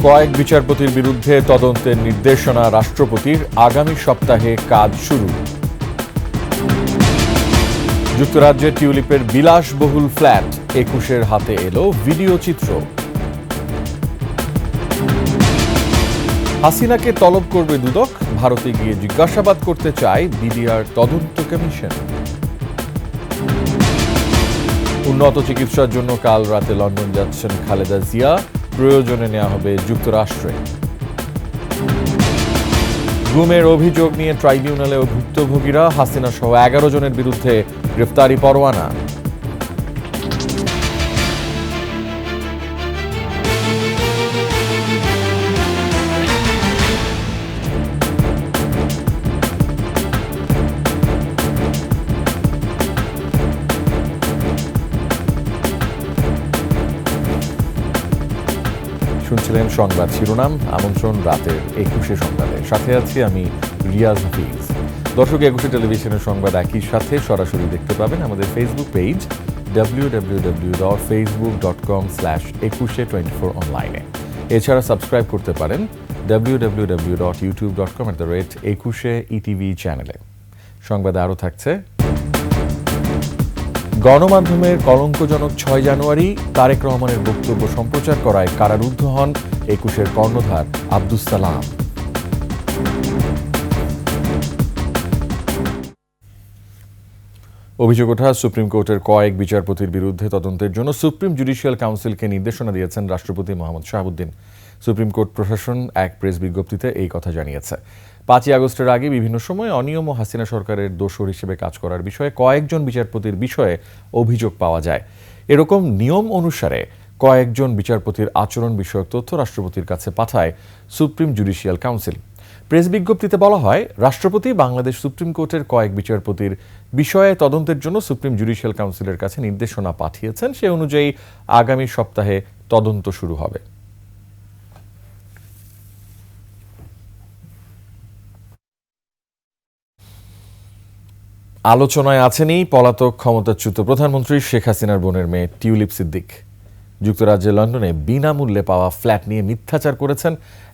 কয়েক বিচারপতির বিরুদ্ধে তদন্তের নির্দেশনা রাষ্ট্রপতির, আগামী সপ্তাহে কাজ শুরু। যুক্তরাজ্যের টিউলিপের বিলাসবহুল ফ্ল্যাট ২১-এর হাতে এলো ভিডিও চিত্র। হাসিনাকে তলব করবে দুদক, ভারতে গিয়ে জিজ্ঞাসাবাদ করতে চায় বিডিআর তদন্ত কমিশন। উন্নত চিকিৎসার জন্য কাল রাতে লন্ডন যাচ্ছেন খালেদা জিয়া, প্রয়োজনে নেওয়া হবে যুক্তরাষ্ট্রে। গুমের অভিযোগ নিয়ে ট্রাইব্যুনালে ভুক্তভোগীরা, হাসিনা সহ ১১ জনের বিরুদ্ধে গ্রেফতারি পরোয়ানা। শুনছিলেন সংবাদ শিরোনাম, আমন্ত্রণ রাতের ২১ সংবাদে। সাথে আছি আমি রিয়াজ হাফিজ। দর্শক, ২১ টেলিভিশনের সংবাদ একই সাথে সরাসরি দেখতে পাবেন আমাদের ফেসবুক পেজ www.facebook.com/2124 অনলাইনে। এছাড়া সাবস্ক্রাইব করতে পারেন www.youtube.com/21ETV চ্যানেলে। সংবাদে আরও থাকছে: গণমাধ্যমের কলঙ্কজনক ৬ জানুয়ারি, তারেক রহমানের বক্তব্য সম্প্রচার করায় কারারুদ্ধ হন ২১-এর কর্ণধার আব্দুস সালাম। অভিযোগ ওঠা সুপ্রিম কোর্টের কয়েক বিচারপতির বিরুদ্ধে তদন্তের জন্য সুপ্রিম জুডিশিয়াল কাউন্সিলকে নির্দেশনা দিয়েছেন রাষ্ট্রপতি মোহাম্মদ শাহাবুদ্দিন। সুপ্রিম কোর্ট প্রশাসন এক প্রেস বিজ্ঞপ্তিতে এই কথা জানিয়েছে। ৫ই আগস্টের আগে বিভিন্ন সময় অনিয়ম ও হাসিনা সরকারের দোসর হিসেবে কাজ করার বিষয়ে কয়েকজন বিচারপতির বিষয়ে অভিযোগ পাওয়া যায়। এরকম নিয়ম অনুসারে কয়েকজন বিচারপতির আচরণ বিষয়ক তথ্য রাষ্ট্রপতির কাছে পাঠায় সুপ্রিম জুডিশিয়াল কাউন্সিল। প্রেস বিজ্ঞপ্তিতে বলা হয়, রাষ্ট্রপতি বাংলাদেশ সুপ্রিম কোর্টের কয়েক বিচারপতির বিষয়ে তদন্তের জন্য সুপ্রিম জুডিশিয়াল কাউন্সিলের কাছে নির্দেশনা পাঠিয়েছেন। সে অনুযায়ী আগামী সপ্তাহে তদন্ত শুরু হবে। আলোচনায় আছেনই পলাতক ক্ষমতাচ্যুত প্রধানমন্ত্রী শেখ হাসিনার বোনের মেয়ে টিউলিপ সিদ্দিক। যুক্তরাজ্যের লন্ডনে বিনামূল্যে পাওয়া ফ্ল্যাট নিয়ে মিথ্যাচার করেছেন,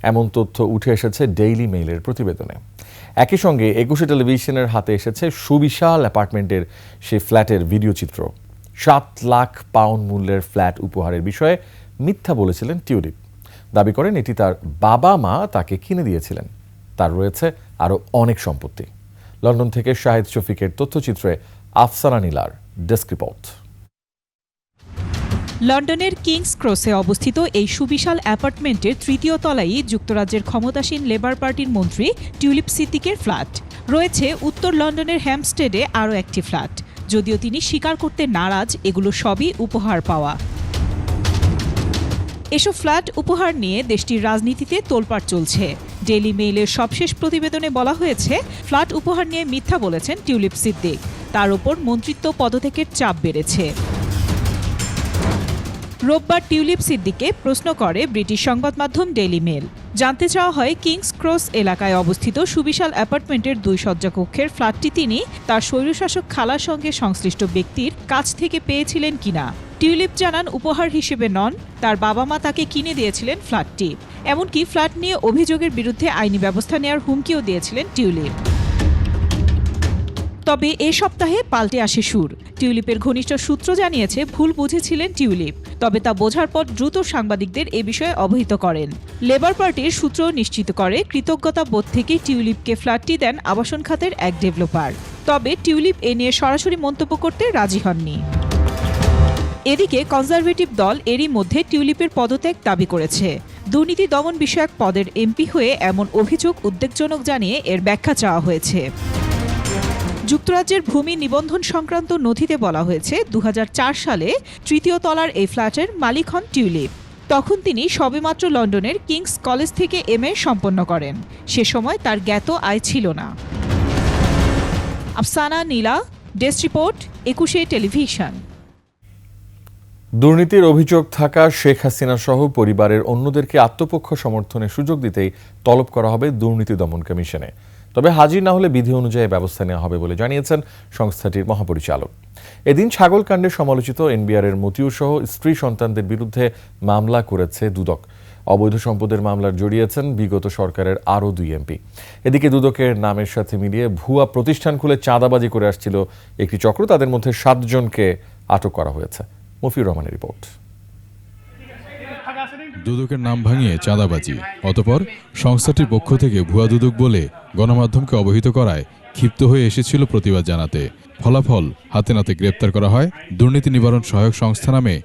এমন তথ্য উঠে এসেছে ডেইলি মেইলের প্রতিবেদনে। একই সঙ্গে ২১ টেলিভিশনের হাতে এসেছে সুবিশাল অ্যাপার্টমেন্টের সেই ফ্ল্যাটের ভিডিও চিত্র। ৭ লাখ পাউন্ড মূল্যের ফ্ল্যাট উপহারের বিষয়ে মিথ্যা বলেছিলেন টিউলিপ। দাবি করেন এটি তার বাবা মা তাকে কিনে দিয়েছিলেন। তার রয়েছে আরও অনেক সম্পত্তি। লন্ডন থেকে শাহিদ শফিকের তথ্যচিত্রে আফসানা নীলার ডেস্ক রিপোর্ট। লন্ডনের কিংস ক্রসে অবস্থিত এই সুবিশাল অ্যাপার্টমেন্টের ৩য় তলায় যুক্তরাজ্যের ক্ষমতাসীন লেবার পার্টির মন্ত্রী টিউলিপ সিদ্দিকের ফ্ল্যাট। রয়েছে উত্তর লন্ডনের হ্যাম্পস্টেডে আরও একটি ফ্ল্যাট। যদিও তিনি স্বীকার করতে নারাজ, এগুলো সবই উপহার পাওয়া। এসব ফ্ল্যাট উপহার নিয়ে দেশটির রাজনীতিতে তোলপাড় চলছে। ডেইলি মেইলের সবশেষ প্রতিবেদনে বলা হয়েছে, ফ্ল্যাট উপহার নিয়ে মিথ্যা বলেছেন টিউলিপ সিদ্দিক। তার উপর মন্ত্রিত্ব পদত্যাগের চাপ বেড়েছে। রোববার টিউলিপ সিদ্দিককে প্রশ্ন করে ব্রিটিশ সংবাদ মাধ্যম ডেইলি মেল। জানতে চাওয়া হয়, কিংস ক্রস এলাকায় অবস্থিত সুবিশাল অ্যাপার্টমেন্টের ২ শয্যা কক্ষের ফ্ল্যাটটি তিনি তার স্বৈরশাসক খালার সঙ্গে সংশ্লিষ্ট ব্যক্তির কাছ থেকে পেয়েছিলেন কিনা। টিউলিপ জানান, উপহার হিসেবে নন, তার বাবা মা তাকে কিনে দিয়েছিলেন ফ্ল্যাটটি। এমনকি ফ্ল্যাট নিয়ে অভিযোগের বিরুদ্ধে আইনি ব্যবস্থা নেওয়ার হুমকিও দিয়েছিলেন টিউলিপ। তবে এ সপ্তাহে পাল্টে আসে সুর। টিউলিপের ঘনিষ্ঠ সূত্র জানিয়েছে, ভুল বুঝেছিলেন টিউলিপ। তবে তা বোঝার পর দ্রুত সাংবাদিকদের এ বিষয়ে অবহিত করেন। লেবার পার্টির সূত্র নিশ্চিত করে, কৃতজ্ঞতা বোধ থেকে টিউলিপকে ফ্ল্যাটটি দেন আবাসন খাতের এক ডেভেলপার। তবে টিউলিপ এ নিয়ে সরাসরি মন্তব্য করতে রাজি হননি। এদিকে কনজারভেটিভ দল এরই মধ্যে টিউলিপের পদত্যাগ দাবি করেছে। দুর্নীতি দমন বিষয়ক পদের এমপি হয়ে এমন অভিযোগ উদ্বেগজনক জানিয়ে এর ব্যাখ্যা চাওয়া হয়েছে। যুক্তরাজ্যের ভূমি নিবন্ধন সংক্রান্ত নথিতে বলা হয়েছে, ২০০৪ সালে ৩য় তলার এই ফ্ল্যাটের মালিক হন টিউলিপ। তখন তিনি সবেমাত্র লন্ডনের কিংস কলেজ থেকে MA সম্পন্ন করেন। সে সময় তার জ্ঞাত আয় ছিল না। আফসানা নীলা, ডেস্ক রিপোর্ট, ২১ টেলিভিশন। দুর্নীতির অভিযোগ থাকা শেখ হাসিনা সহ পরিবারের অন্যদেরকে আত্মপক্ষ সমর্থনের সুযোগ দিতেই তলব করা হবে দুর্নীতি দমন কমিশনে। তবে হাজির না হলে বিধি অনুযায়ী ব্যবস্থা নেওয়া হবে বলে জানিয়েছেন সংস্থাটির মহাপরিচালক। এদিন ছাগলকাণ্ডে সমালোচিত NBR-এর মতিউর সহ স্ত্রী সন্তানদের বিরুদ্ধে মামলা করেছে দুদক। অবৈধ সম্পদের মামলার জড়িয়েছেন বিগত সরকারের আরও 2 এমপি। এদিকে দুদকের নামের সাথে মিলিয়ে ভুয়া প্রতিষ্ঠান খুলে চাঁদাবাজি করে আসছিল একটি চক্র। তাদের মধ্যে 7 জনকে আটক করা হয়েছে। মফিউর রহমানের রিপোর্ট। দুদকের নাম ভাঙিয়ে চাঁদাবাজি, অতঃপর সংস্থাটির পক্ষ থেকে ভুয়া দুদক বলে গণমাধ্যমকে অবহিত করায় ক্ষিপ্ত হয়ে এসেছিল প্রতিবাদ জানাতে। ফলাফল হাতে নাতে গ্রেপ্তার করা হয় দুর্নীতি নিবারণ সহায়ক সংস্থা নামে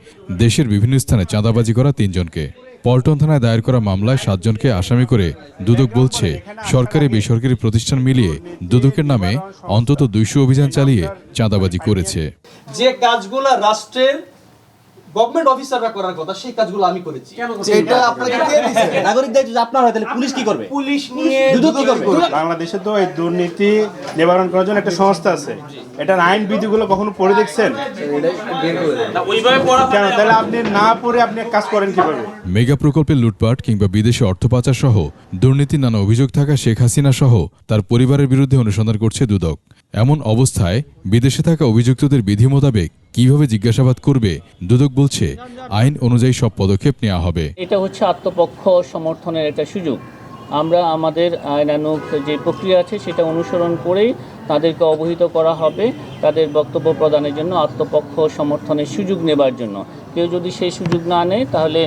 দেশের বিভিন্ন স্থানে চাঁদাবাজি করা 3 জনকে। পল্টন থানায় দায়ের করা মামলায় 7 জনকে আসামি করে দুদক বলছে, সরকারি বেসরকারি প্রতিষ্ঠান মিলিয়ে দুদকের নামে অন্তত 200 অভিযান চালিয়ে চাঁদাবাজি করেছে। যে কাজগুলো রাষ্ট্রের গভর্নমেন্ট অফিসাররা করার কথা সেই কাজগুলো আমি করেছি। এটা আপনাকে কে দিয়েছে? নাগরিক দায়িত্ব আপনার হয়, তাহলে পুলিশ কি করবে? পুলিশ নিয়ে দুদক কি করবে? বাংলাদেশে তো এই দুর্নীতি নিবারণ করার জন্য একটা সংস্থা আছে। এটার আইন বিধিগুলো কখনো পড়ে দেখছেন? কেন তাহলে আপনি না পড়ে আপনি কাজ করেন কিভাবে? মেগা প্রকল্পের লুটপাট কিংবা বিদেশে অর্থ পাচার সহ দুর্নীতির নানা অভিযোগ থাকা শেখ হাসিনা সহ তার পরিবারের বিরুদ্ধে অনুসন্ধান করছে দুদক। এমন অবস্থায় বিদেশে থাকা অভিযুক্তদের বিধি মোতাবেক কিভাবে জিজ্ঞাসাবাদ করবে দুদক বলছে, আইন অনুযায়ী সব পদক্ষেপ নেওয়া হবে। এটা হচ্ছে আত্মপক্ষ সমর্থনের একটা সুযোগ। আমরা আমাদের আইনানুগ যে প্রক্রিয়া আছে সেটা অনুসরণ করেই তাদেরকে অবহিত করা হবে তাদের বক্তব্য প্রদানের জন্য, আত্মপক্ষ সমর্থনের সুযোগ নেবার জন্য। কেউ যদি সেই সুযোগ না নেয় তাহলে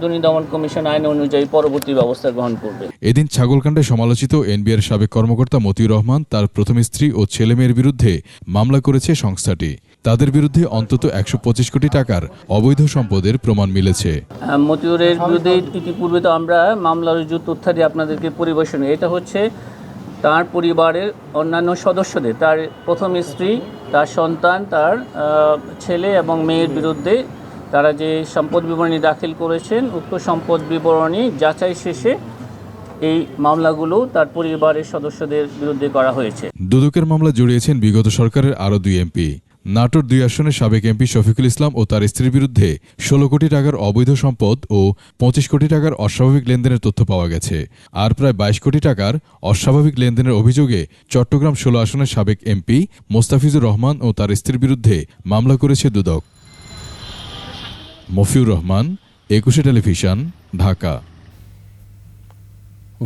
দুর্নীতি দমন কমিশন আইন অনুযায়ী পরবর্তী ব্যবস্থা গ্রহণ করবে। এদিন ছাগলকাণ্ডে সমালোচিত এনবিআর সাবেক কর্মকর্তা মতিউর রহমান তার প্রথম স্ত্রী ও ছেলেমেয়ের বিরুদ্ধে মামলা করেছে সংস্থাটি। তাদের বিরুদ্ধে অন্তত 125 কোটি টাকার অবৈধ সম্পদের প্রমাণ মিলেছে। মতিউরের বিরুদ্ধে ইতিপূর্বে তো আমরা মামলার রুজু তথ্যাদি আপনাদেরকে পরিবেশন, এটা হচ্ছে তার পরিবারের অন্যান্য সদস্যদের, তার প্রথম স্ত্রী, তার সন্তান, তার ছেলে এবং মেয়ের বিরুদ্ধে তারা যে সম্পদ বিবরণী দাখিল করেছেন, উক্ত সম্পদ বিবরণী যাচাই শেষে এই মামলাগুলো তার পরিবারের সদস্যদের বিরুদ্ধে করা হয়েছে। দুদকের মামলা জড়িয়েছেন বিগত সরকারের আরও 2 এমপি। নাটোর 2 আসনের সাবেক এমপি শফিকুল ইসলাম ও তার স্ত্রীর বিরুদ্ধে 16 কোটি টাকার অবৈধ সম্পদ ও 25 কোটি টাকার অস্বাভাবিক লেনদেনের তথ্য পাওয়া গেছে। আর প্রায় 22 কোটি টাকার অস্বাভাবিক লেনদেনের অভিযোগে চট্টগ্রাম 16 আসনের সাবেক এমপি মোস্তাফিজুর রহমান ও তার স্ত্রীর বিরুদ্ধে মামলা করেছে দুদক। মফিউর রহমান, 21 টেলিভিশন, ঢাকা।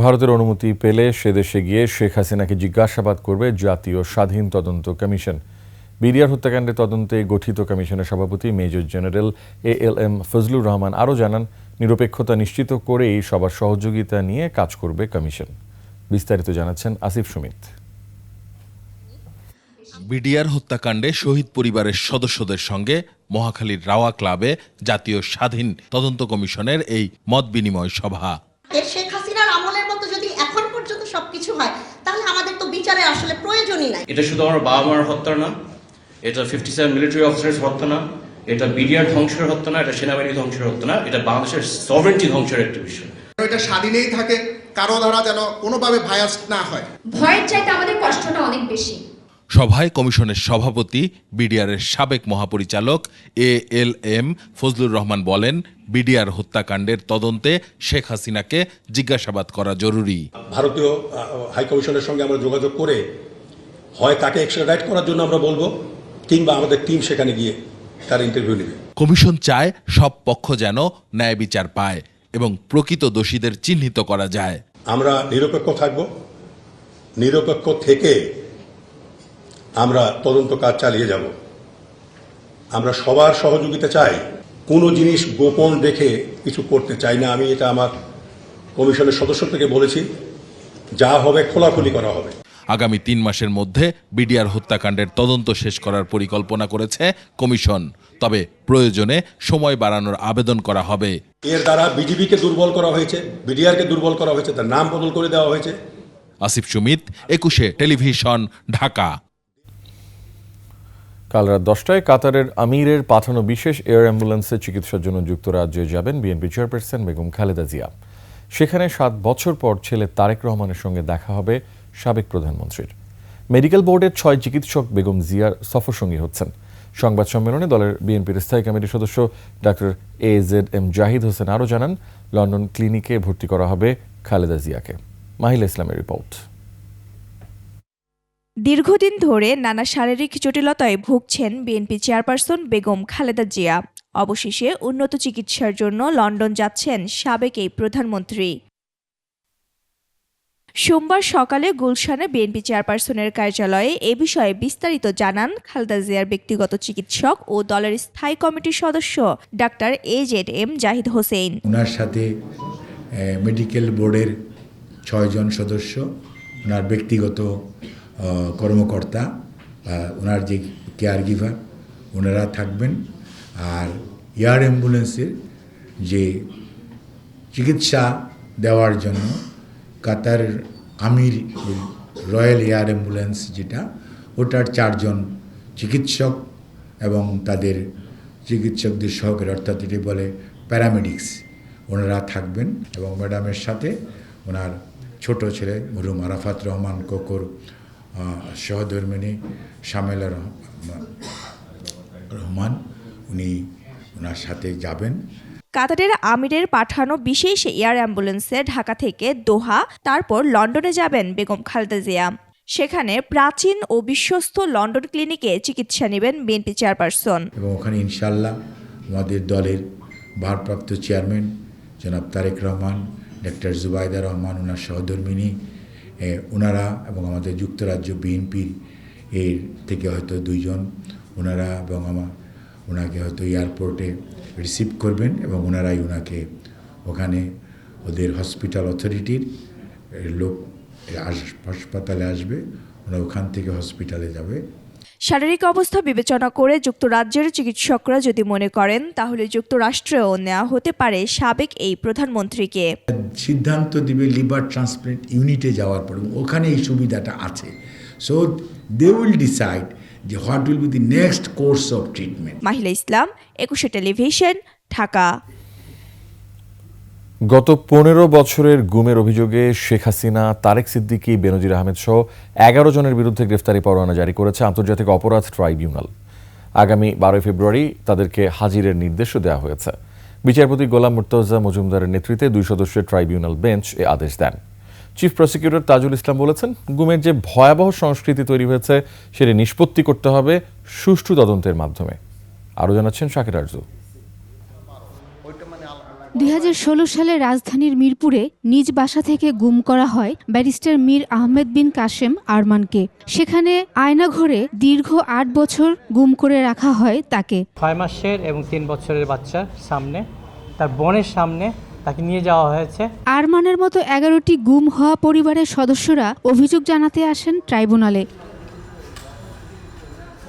ভারতের অনুমতি পেলে সে দেশে গিয়ে শেখ হাসিনাকে জিজ্ঞাসাবাদ করবে জাতীয় স্বাধীন তদন্ত কমিশন। বিডিআর হত্যাকাণ্ডের তদন্তে গঠিত কমিশনের সভাপতি major general ALM Fazlur Rahman আরও জানান, নিরপেক্ষতা নিশ্চিত করেই সবার সহযোগিতা নিয়ে কাজ করবে কমিশন। বিস্তারিত জানাচ্ছেন আসিফ সুমিত। বিডিআর হত্যাকাণ্ডে শহীদ পরিবারের সদস্যদের সঙ্গে মহাখালীর রাওয়া ক্লাবে জাতীয় স্বাধীন তদন্ত কমিশনের এই মত বিনিময় সভা। শেখ হাসিনার আমলের মতো যদি এখন পর্যন্ত সবকিছু হয় তাহলে আমাদের তো বিচারে আসলে প্রয়োজনই নাই। এটা শুধু আমার বাবা মার হত্যা না, এটা 57 মিলিটারি অফিসার্স হত্যা না, এটা বিডিআর ধ্বংসের হত্যা না, এটা সেনাবাহিনী ধ্বংসের হত্যা না, এটা বাংলাদেশের সভরেন্টি ধ্বংসের একটা বিষয়। এটা স্বাধীনেই থাকে, কারো দ্বারা যেন কোনোভাবে ভায়াস না হয়। ভয়ের চাইতে আমাদের কষ্টটা অনেক বেশি। সভায় কমিশনের সভাপতি বিডিআরের সাবেক মহাপরিচালক ALM ফজলুর রহমান বলেন, বিডিআর হত্যাকাণ্ডের তদন্তে শেখ হাসিনাকে জিজ্ঞাসাবাদ করা জরুরি। ভারতীয় হাই কমিশনের সঙ্গে আমরা যোগাযোগ করে হয় তাকে এক্সট্রাডাইট করার জন্য আমরা বলবো, কিংবা আমাদের টিম সেখানে গিয়ে তার ইন্টারভিউ নেবে। কমিশন চায় সব পক্ষ যেন ন্যায় বিচার পায় এবং প্রকৃত দোষীদের চিহ্নিত করা যায়। আমরা নিরপেক্ষ থাকব, নিরপেক্ষ থেকে আমরা তদন্ত কাজ চালিয়ে যাব। আমরা সবার সহযোগিতা চাই, কোনো জিনিস গোপন রেখে কিছু করতে চাই না। আমি এটা আমার কমিশনের সদস্য থেকে বলেছি, যা হবে খোলাখুলি করা হবে। আগামী 3 মাসের মধ্যে বিডিআর হত্যাকাণ্ডের তদন্ত শেষ করার পরিকল্পনা করেছে কমিশন, তবে প্রয়োজনে সময় বাড়ানোর আবেদন করা হবে। এর দ্বারা বিজিবিকে দুর্বল করা হয়েছে, বিডিআরকে দুর্বল করা হয়েছে, তার নাম বদল করে দেওয়া হয়েছে। আসিফ সুমিত, 21 টেলিভিশন, ঢাকা। কাল রাত 10টায় কাতারের আমিরের পাঠানো বিশেষ এয়ার অ্যাম্বুলেন্সে চিকিৎসার জন্য যুক্তরাজ্যে যাবেন বিএনপি চেয়ারপারসন বেগম খালেদা জিয়া। সেখানে 7 বছর পর ছেলে তারেক রহমানের সঙ্গে দেখা হবে সাবেক প্রধানমন্ত্রীর। মেডিকেল বোর্ডের 6 চিকিৎসক বেগম জিয়ার সফরসঙ্গী হচ্ছেন। সংবাদ সম্মেলনে দলের বিএনপির স্থায়ী কমিটির সদস্য ডাক্তার AZM জাহিদ হোসেন আরও জানান, লন্ডন ক্লিনিকে ভর্তি করা হবে খালেদা জিয়াকে। মাহিলা ইসলামের রিপোর্ট। দীর্ঘদিন ধরে নানা শারীরিক জটিলতায় ভুগছেন বিএনপি চেয়ারপারসন বেগম খালেদা জিয়া। অবশেষে উন্নত চিকিৎসার জন্য লন্ডন যাচ্ছেন সাবেক এই প্রধানমন্ত্রী। সোমবার সকালে গুলশানে বিএনপি চেয়ারপারসনের কার্যালয়ে এ বিষয়ে বিস্তারিত জানান খালেদা জিয়ার ব্যক্তিগত চিকিৎসক ও দলের স্থায়ী কমিটির সদস্য ডাক্তার AZM জাহিদ হোসেন। ওনার সাথে মেডিকেল বোর্ডের 6 জন সদস্য, ওনার ব্যক্তিগত কর্মকর্তা, ওনার যে কেয়ার গিভার ওনারা থাকবেন। আর এয়ার অ্যাম্বুলেন্সের যে চিকিৎসা দেওয়ার জন্য কাতার আমির রয়্যাল এয়ার অ্যাম্বুলেন্স যেটা, ওটার 4 জন চিকিৎসক এবং তাদের চিকিৎসকদের সহকারী, অর্থাৎ এটি বলে প্যারামেডিক্স, ওনারা থাকবেন। এবং ম্যাডামের সাথে ওনার ছোট ছেলে মরহুম আরাফাত রহমান কোকর সহধর্মিণী শামেলা রহমান, উনি ওনার সাথে যাবেন। কাতারের আমিরের পাঠানো বিশেষ এয়ার অ্যাম্বুলেন্সে ঢাকা থেকে দোহা, তারপর লন্ডনে যাবেন বেগম খালেদা জিয়া। সেখানে প্রাচীন ও বিশ্বস্ত লন্ডন ক্লিনিকে চিকিৎসা নেবেন বিএনপি চেয়ারপারসন। এবং ওখানে ইনশাল্লাহ আমাদের দলের ভারপ্রাপ্ত চেয়ারম্যান জনাব তারেক রহমান, ডাক্তার জুবাইদা রহমান ওনার সহধর্মিণী, ওনারা এবং আমাদের যুক্তরাজ্য বিএনপির এর থেকে হয়তো 2 জন ওনারা এবং ওনাকে হয়তো এয়ারপোর্টে রিসিভ করবেন এবং ওনারাই ওনাকে ওখানে ওদের হসপিটাল অথরিটির লোক হাসপাতালে আসবে, ওরা ওখান থেকে হসপিটালে যাবে। শারীরিক অবস্থা বিবেচনা করে যুক্তরাজ্যের চিকিৎসকরা যদি মনে করেন তাহলে যুক্তরাষ্ট্রেও নেওয়া হতে পারে সাবেক এই প্রধানমন্ত্রীকে। সিদ্ধান্ত দিবে লিভার ট্রান্সপ্লান্ট ইউনিটে যাওয়ার পর, ওখানে এই সুবিধাটা আছে। সো দে উইল ডিসাইড যে what will be the next course of treatment. Mahila Islam, 21 television, Dhaka. গত 15 বছরের গুমের অভিযোগে শেখ হাসিনা, তারেক সিদ্দিকী, বেনজির আহমেদ সহ 11 জনের বিরুদ্ধে গ্রেফতারি পরোয়ানা জারি করেছে আন্তর্জাতিক অপরাধ ট্রাইব্যুনাল। আগামী 12 ফেব্রুয়ারি তাদেরকে হাজিরের নির্দেশও দেওয়া হয়েছে। বিচারপতি গোলাম মুর্তজা মজুমদারের নেতৃত্বে 2 সদস্যের ট্রাইব্যুনাল বেঞ্চ এ আদেশ দেন। চিফ প্রসিকিউটর তাজুল ইসলাম বলেছেন, গুমের যে ভয়াবহ সংস্কৃতি তৈরি হয়েছে সেটি নিষ্পত্তি করতে হবে সুষ্ঠু তদন্তের মাধ্যমে। আরও জানাচ্ছেন শাকির আরজু। 2016 সালে রাজধানীর মিরপুরে নিজ বাসা থেকে গুম করা হয় ব্যারিস্টার মীর আহমেদ বিন কাশেম আরমানকে। সেখানে আয়নাঘরে দীর্ঘ 8 বছর গুম করে রাখা হয় তাকে। 6 মাসের এবং 3 বছরের বাচ্চার সামনে, তার বোনের সামনে তাকে নিয়ে যাওয়া হয়েছে। আরমানের মতো 11টি গুম হওয়া পরিবারের সদস্যরা অভিযোগ জানাতে আসেন ট্রাইব্যুনালে।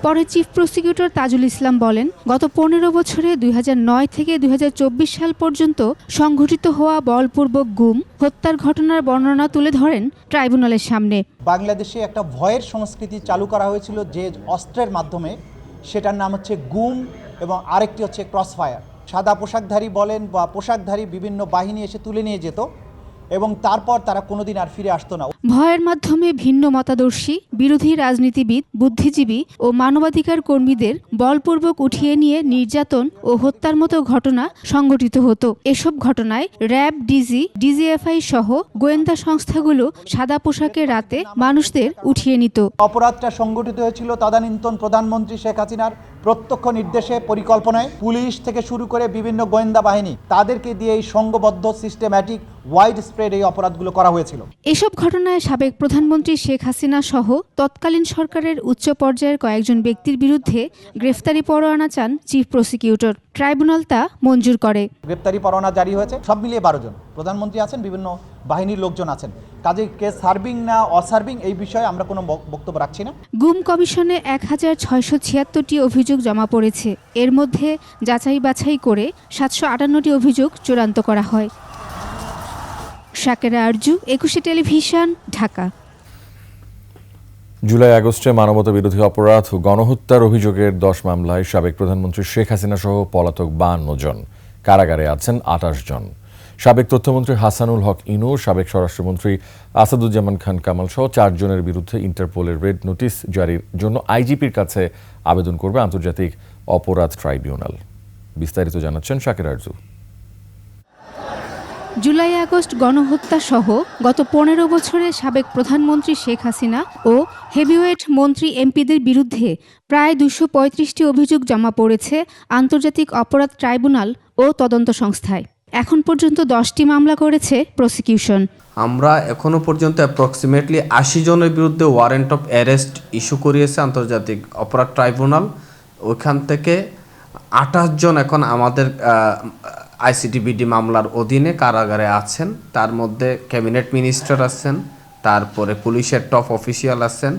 পরে চিফ প্রসিকিউটর তাজুল ইসলাম বলেন, গত 15 বছরে 2009 থেকে 2024 সাল পর্যন্ত সংঘটিত হওয়া বলপূর্বক গুম, হত্যার ঘটনার বর্ণনা তুলে ধরেন ট্রাইব্যুনালের সামনে। বাংলাদেশে একটা ভয়ের সংস্কৃতি চালু করা হয়েছিল যে অস্ত্রের মাধ্যমে, সেটার নাম হচ্ছে গুম এবং আরেকটি হচ্ছে ক্রসফায়ার। সাদা পোশাকধারী বলেন বা পোশাকধারী বিভিন্ন বাহিনী এসে তুলে নিয়ে যেত এবং তারপর তারা কোনোদিন আর ফিরে আসতো না। ভয়ের মাধ্যমে ভিন্ন মতাদর্শী, বিরোধী রাজনীতিবিদ, বুদ্ধিজীবী ও মানবাধিকার কর্মীদের বলপূর্বক উঠিয়ে নিয়ে নির্যাতন ও হত্যার মতো ঘটনা সংঘটিত হতো। এসব ঘটনায় র্যাব, ডিজি, ডিজিএফআই সহ গোয়েন্দা সংস্থাগুলো সাদা পোশাকে রাতে মানুষদের উঠিয়ে নিত। অপরাধটা সংঘটিত হয়েছিল তদানীন্তন প্রধানমন্ত্রী শেখ হাসিনার প্রত্যক্ষ নির্দেশে, পরিকল্পনায়। পুলিশ থেকে শুরু করে বিভিন্ন গোয়েন্দা বাহিনী, তাদেরকে দিয়ে এই সংঘবদ্ধ সিস্টেম্যাটিক ওয়াইড স্প্রেড এই অপরাধগুলো করা হয়েছিল। এসব ঘটনায় সাবেক প্রধানমন্ত্রী শেখ হাসিনা সহ তৎকালীন সরকারের উচ্চ পর্যায়ের কয়েকজন ব্যক্তির বিরুদ্ধে গ্রেফতারি পরোয়ানা চান চিফ প্রসিকিউটর। ট্রাইব্যুনাল তা মঞ্জুর করে। গ্রেফতারি পরোয়ানা জারি হয়েছে, সব মিলিয়ে 12 জন। প্রধানমন্ত্রী আছেন, বিভিন্ন বাহিনীর লোকজন আছেন। কাজে কেস সার্ভিং না অসার্ভিং এই বিষয়ে আমরা কোনো বক্তব্য রাখছি না। গুম কমিশনে 1676টি অভিযোগ জমা পড়েছে। এর মধ্যে যাচাই বাছাই করে 758টি অভিযোগ চূড়ান্ত করা হয়। শাকিরা আরজু, 21 টেলিভিশন, ঢাকা। জুলাই আগস্টে মানবতা বিরোধী অপরাধ ও গণহত্যার অভিযোগের 10 মামলায় সাবেক প্রধানমন্ত্রী শেখ হাসিনা সহ পলাতক 52 জন, কারাগারে আছেন 28 জন। সাবেক তথ্যমন্ত্রী হাসানুল হক ইনু, সাবেক স্বরাষ্ট্রমন্ত্রী আসাদুজ্জামান খান কামাল সহ 4 জনের বিরুদ্ধে ইন্টারপোলের রেড নোটিশ জারির জন্য আইজিপির কাছে আবেদন করবে আন্তর্জাতিক অপরাধ ট্রাইব্যুনাল। বিস্তারিত জানাচ্ছেন শাকির আরজু। জুলাই আগস্ট গণহত্যা সহ গত 15 বছরে সাবেক প্রধানমন্ত্রী শেখ হাসিনা ও হেভিওয়েট মন্ত্রী এমপিদের বিরুদ্ধে প্রায় 235টি অভিযোগ জমা পড়েছে আন্তর্জাতিক অপরাধ ট্রাইব্যুনাল ও তদন্ত সংস্থায়। এখন পর্যন্ত 10টি মামলা করেছে প্রসিকিউশন। আমরা এখনো পর্যন্ত অ্যাপ্রক্সিমেটলি 80 জনের বিরুদ্ধে ওয়ারেন্ট অফ অ্যারেস্ট ইস্যু করিয়েছে আন্তর্জাতিক অপরাধ ট্রাইব্যুনাল। ওইখান থেকে 28 জন এখন আমাদের আইসিটিবিডি মামলার অধীনে কারাগারে আছেন। তার মধ্যে ক্যাবিনেট মিনিস্টার আছেন, তারপরে পুলিশের টপ অফিসিয়াল আছেন,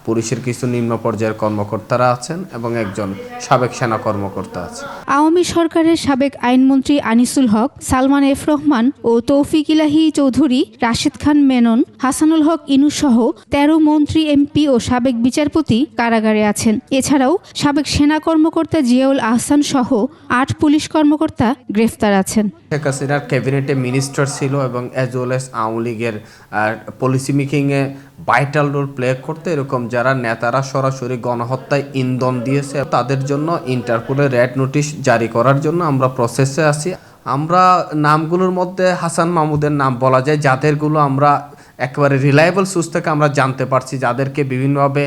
পুলিশের কিছু নিম্ন পর্যায়ের কর্মকর্তারা আছেন এবং একজন সাবেক সেনা কর্মকর্তা আছে। আওয়ামী সরকারের সাবেক আইনমন্ত্রী আনিসুল হক, সালমান এফ রহমান ও তৌফিক ইলাহি চৌধুরী, রাশেদ খান মেনন, হাসানুল হক ইনু সহ 13 মন্ত্রী, এমপি ও সাবেক বিচারপতি কারাগারে আছেন। এছাড়াও সাবেক সেনা কর্মকর্তা জিয়াউল আহসান সহ 8 পুলিশ কর্মকর্তা গ্রেফতার আছেন। শেখ হাসিনার ক্যাবিনেটে মিনিস্টার ছিল এবং অ্যাজ ওয়েল এস আওয়ামী লীগের পলিসি মেকিংয়ে ভাইটাল রোল প্লে করতে এরকম যারা নেতারা সরাসরি গণহত্যায় ইন্ধন দিয়েছে তাদের জন্য ইন্টারপোলের রেড নোটিশ জারি করার জন্য আমরা প্রসেসে আছি। আমরা নামগুলোর মধ্যে হাসান মাহমুদের নাম বলা যায়, যাদেরগুলো আমরা একেবারে রিলায়েবল সোর্স থেকে আমরা জানতে পারছি, যাদেরকে বিভিন্নভাবে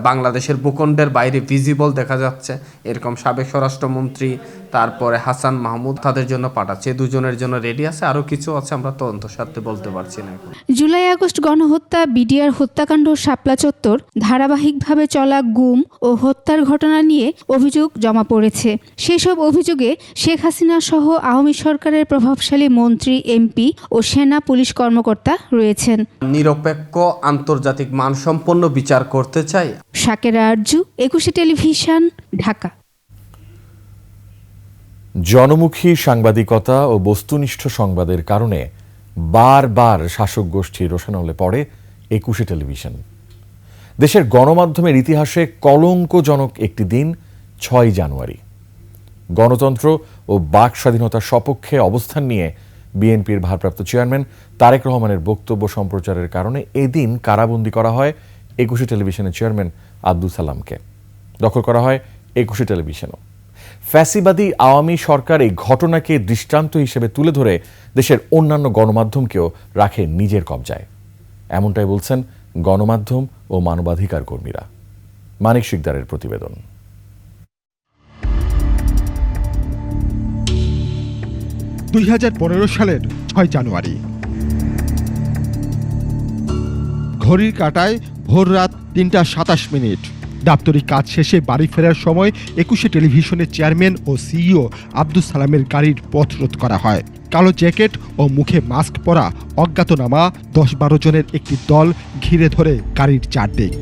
বাংলাদেশের ভূখণ্ডের বাইরে ভিজিবল দেখা যাচ্ছে। এরকম সাবেক স্বরাষ্ট্রমন্ত্রী, তারপরে হাসান মাহমুদ, তাদের জন্য পাঠাচ্ছে। দুজনের জন্য রেডি আছে, আরও কিছু আছে আমরা তদন্ত সাথে বলতে পারছি না এখন। জুলাই আগস্ট গণহত্যা, বিডিআর হত্যাকাণ্ড, শাপলা চত্বর, ধারাবাহিকভাবে চলা গুম ও হত্যার ঘটনা নিয়ে অভিযোগ জমা পড়েছে। সেসব অভিযোগে শেখ হাসিনা সহ আওয়ামী সরকারের প্রভাবশালী মন্ত্রী, এমপি ও সেনা পুলিশ কর্মকর্তা রয়েছেন। নিরপেক্ষ আন্তর্জাতিক মানসম্পন্ন বিচার করতে চাই। শাকেরা আরজু, 21 টেলিভিশন, ঢাকা। জনমুখী সাংবাদিকতা ও বস্তুনিষ্ঠ সংবাদের কারণে বারবার শাসক গোষ্ঠীর রোষানলে পড়ে 21 টেলিভিশন। দেশের গণমাধ্যমের ইতিহাসে কলঙ্কজনক একটি দিন 6 জানুয়ারি। গণতন্ত্র ও বাক স্বাধীনতার সপক্ষে অবস্থান নিয়ে বিএনপির ভারপ্রাপ্ত চেয়ারম্যান তারেক রহমানের বক্তব্য সম্প্রচারের কারণে এদিন কারাবন্দী করা হয় 21 টেলিভিশনের চেয়ারম্যান আব্দুল সালামকে। দখল করা হয় 21 টেলিভিশনও। ফ্যাসিবাদী আওয়ামী সরকার এই ঘটনাকে দৃষ্টান্ত হিসেবে তুলে ধরে দেশের অন্যান্য গণমাধ্যমকেও রাখে নিজের কবজায়। এমনটাই বলছেন গণমাধ্যম ও মানবাধিকার কর্মীরা। মানিক শিকদারের প্রতিবেদন। 2015 সালের 6 জানুয়ারি ঘড়ির কাঁটায় ভোর রাত 3:27। দাপ্তরিক কাজ শেষে বাড়ি ফেরার সময় 21 টেলিভিশনের চেয়ারম্যান ও সিইও আব্দুল সালামের গাড়ির পথ রোধ করা হয়। কালো জ্যাকেট ও মুখে মাস্ক পরা অজ্ঞাতনামা 10-12 জনের একটি দল ঘিরে ধরে গাড়ির চারদিক।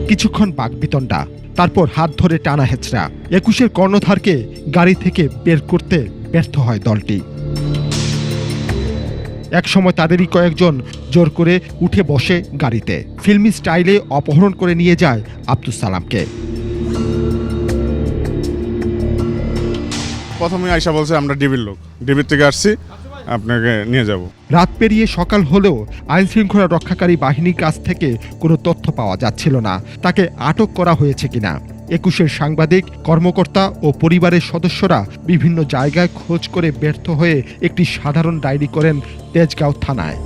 কিছুক্ষণ বাকবিতণ্ডা, তারপর হাত ধরে টানা হেঁচড়া। 21-এর কর্ণধারকে গাড়ি থেকে বের করতে ব্যর্থ হয় দলটি। একসময় তাদেরই কয়েকজন জোর করে উঠে বসে গাড়িতে। ফিল্মি স্টাইলে অপহরণ করে নিয়ে যায় আব্দুল সালামকে। প্রথমে আয়শা বলছে আমরা ডিবির লোক, ডিবির থেকে আসছি, আপনাকে নিয়ে যাব। রাত পেরিয়ে সকাল হলেও আইন শৃঙ্খলা রক্ষাকারী বাহিনীর কাছ থেকে কোনো তথ্য পাওয়া যাচ্ছিল না তাকে আটক করা হয়েছে কিনা। 21-এর সাংবাদিক, কর্মকর্তা ও পরিবারের সদস্যরা বিভিন্ন জায়গায় খোঁজ করে ব্যর্থ হয়ে একটি সাধারণ ডায়েরি করেন তেজগাঁও থানায়।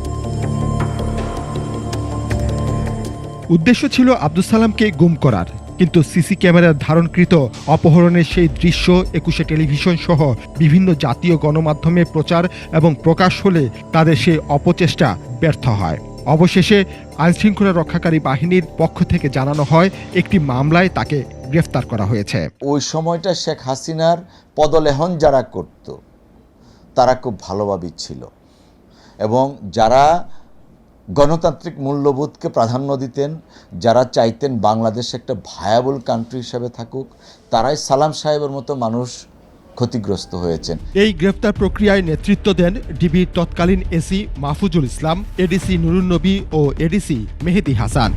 উদ্দেশ্য ছিল আব্দুল সালামকে গুম করার, কিন্তু সিসি ক্যামেরার ধারণকৃত অপহরণের সেই দৃশ্য 21 টেলিভিশন সহ বিভিন্ন জাতীয় গণমাধ্যমে প্রচার এবং প্রকাশ হলে তাদের সেই অপচেষ্টা ব্যর্থ হয়। অবশেষে আইনশৃঙ্খলা রক্ষাকারী বাহিনীর পক্ষ থেকে জানানো হয় একটি মামলায় তাকে গ্রেফতার করা হয়েছে। ওই সময়টা শেখ হাসিনার পদলেহন যারা করত তারা খুব ভালোভাবেই ছিল এবং যারা গণতান্ত্রিক মূল্যবোধকে প্রাধান্য দিতেন, যারা চাইতেন বাংলাদেশ একটা ভায়াবল কান্ট্রি হিসেবে থাকুক, তারাই সালাম সাহেবের মতো মানুষ ক্ষতিগ্রস্ত হয়েছেন। এই গ্রেফতার প্রক্রিয়ায় নেতৃত্ব দেন ডিবির তৎকালীন এসি মাহফুজুল ইসলাম, এডিসি নুরুন নবী ও এডিসি মেহেদি হাসান।